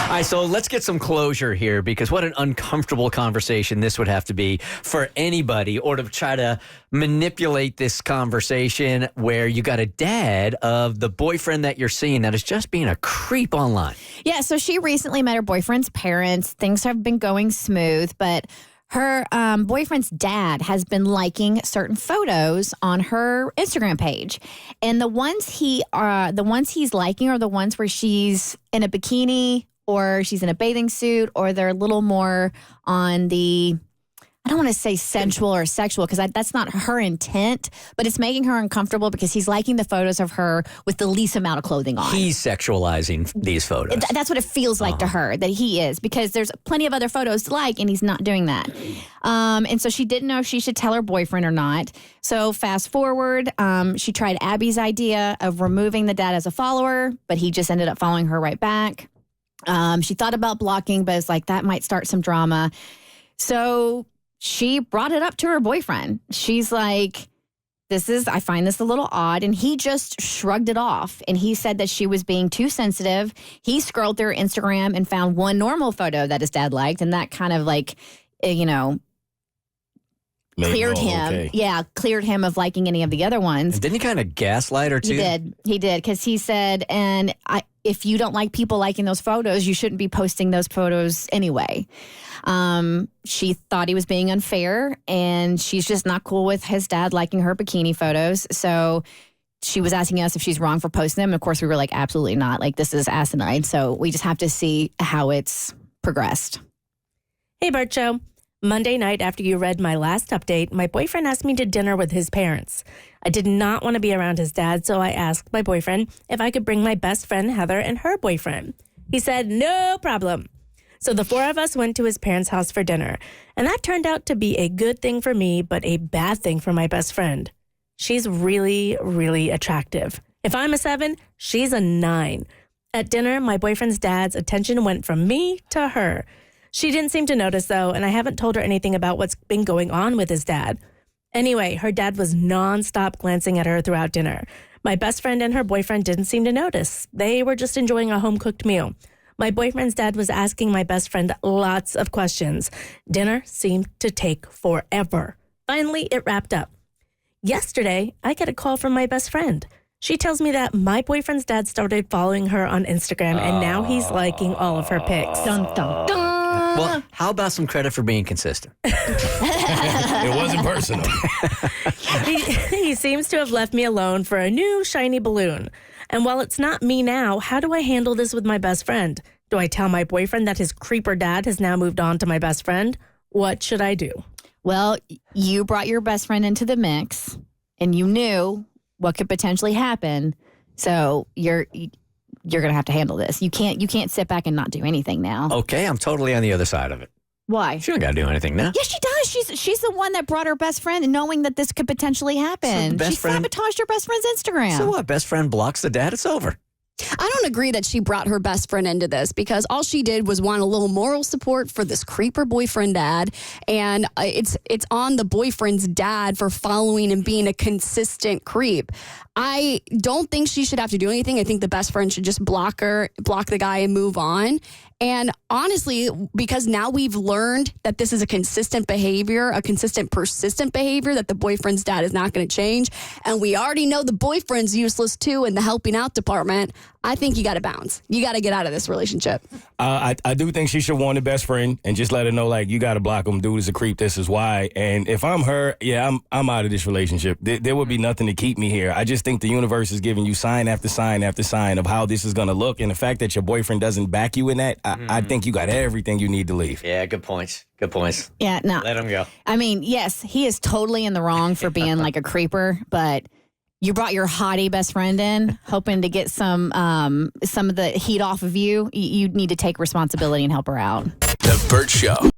All right, so let's get some closure here, because what an uncomfortable conversation this would have to be for anybody, or to try to manipulate this conversation where you got a dad of the boyfriend that you're seeing that is just being a creep online. Yeah, so she recently met her boyfriend's parents. Things have been going smooth, but her boyfriend's dad has been liking certain photos on her Instagram page, and the ones he's liking are the ones where she's in a bikini or she's in a bathing suit, or they're a little more on the, I don't want to say sensual or sexual, because that's not her intent, but it's making her uncomfortable because he's liking the photos of her with the least amount of clothing on. He's sexualizing these photos. That's what it feels like to her, that he is, because there's plenty of other photos to like, and he's not doing that. And so she didn't know if she should tell her boyfriend or not. So fast forward, she tried Abby's idea of removing the dad as a follower, but he just ended up following her right back. She thought about blocking, but it's like that might start some drama. So she brought it up to her boyfriend. She's like, I find this a little odd. And he just shrugged it off. And he said that she was being too sensitive. He scrolled through her Instagram and found one normal photo that his dad liked. And that kind of cleared him. Okay. Yeah, cleared him of liking any of the other ones. And didn't he kind of gaslight her too? He did. Because he said, if you don't like people liking those photos, you shouldn't be posting those photos anyway. She thought he was being unfair, and she's just not cool with his dad liking her bikini photos. So she was asking us if she's wrong for posting them. And of course, we were like, absolutely not. Like, this is asinine. So we just have to see how it's progressed. Hey, Bert Show. Monday night, after you read my last update, my boyfriend asked me to dinner with his parents. I did not want to be around his dad, so I asked my boyfriend if I could bring my best friend Heather and her boyfriend. He said, no problem. So the four of us went to his parents' house for dinner, and that turned out to be a good thing for me, but a bad thing for my best friend. She's really, really attractive. If I'm a 7, she's a 9. At dinner, my boyfriend's dad's attention went from me to her. She didn't seem to notice, though, and I haven't told her anything about what's been going on with his dad. Anyway, her dad was nonstop glancing at her throughout dinner. My best friend and her boyfriend didn't seem to notice. They were just enjoying a home-cooked meal. My boyfriend's dad was asking my best friend lots of questions. Dinner seemed to take forever. Finally, it wrapped up. Yesterday, I get a call from my best friend. She tells me that my boyfriend's dad started following her on Instagram, and now he's liking all of her pics. Dun, dun, dun. Well, how about some credit for being consistent? It wasn't personal. He seems to have left me alone for a new shiny balloon. And while it's not me now, how do I handle this with my best friend? Do I tell my boyfriend that his creeper dad has now moved on to my best friend? What should I do? Well, you brought your best friend into the mix, and you knew what could potentially happen. So you're going to have to handle this. You can't sit back and not do anything now. Okay, I'm totally on the other side of it. Why? She don't got to do anything now. Yes, she does. She's the one that brought her best friend, and knowing that this could potentially happen. She sabotaged her best friend's Instagram. So what? Best friend blocks the dad. It's over. I don't agree that she brought her best friend into this, because all she did was want a little moral support for this creeper boyfriend dad. And it's on the boyfriend's dad for following and being a consistent creep. I don't think she should have to do anything. I think the best friend should just block the guy and move on. And honestly, because now we've learned that this is a consistent behavior, a consistent, persistent behavior that the boyfriend's dad is not going to change. And we already know the boyfriend's useless too in the helping out department. I think you got to bounce. You got to get out of this relationship. I do think she should warn the best friend and just let her know, like, you got to block him. Dude is a creep. This is why. And if I'm her, yeah, I'm out of this relationship. There would be nothing to keep me here. I just think the universe is giving you sign after sign after sign of how this is going to look. And the fact that your boyfriend doesn't back you in that, I think you got everything you need to leave. Yeah, good points. Good points. Yeah, no. Let him go. I mean, yes, he is totally in the wrong for being like a creeper, but you brought your hottie best friend in, hoping to get some of the heat off of you. You need to take responsibility and help her out. The Bert Show.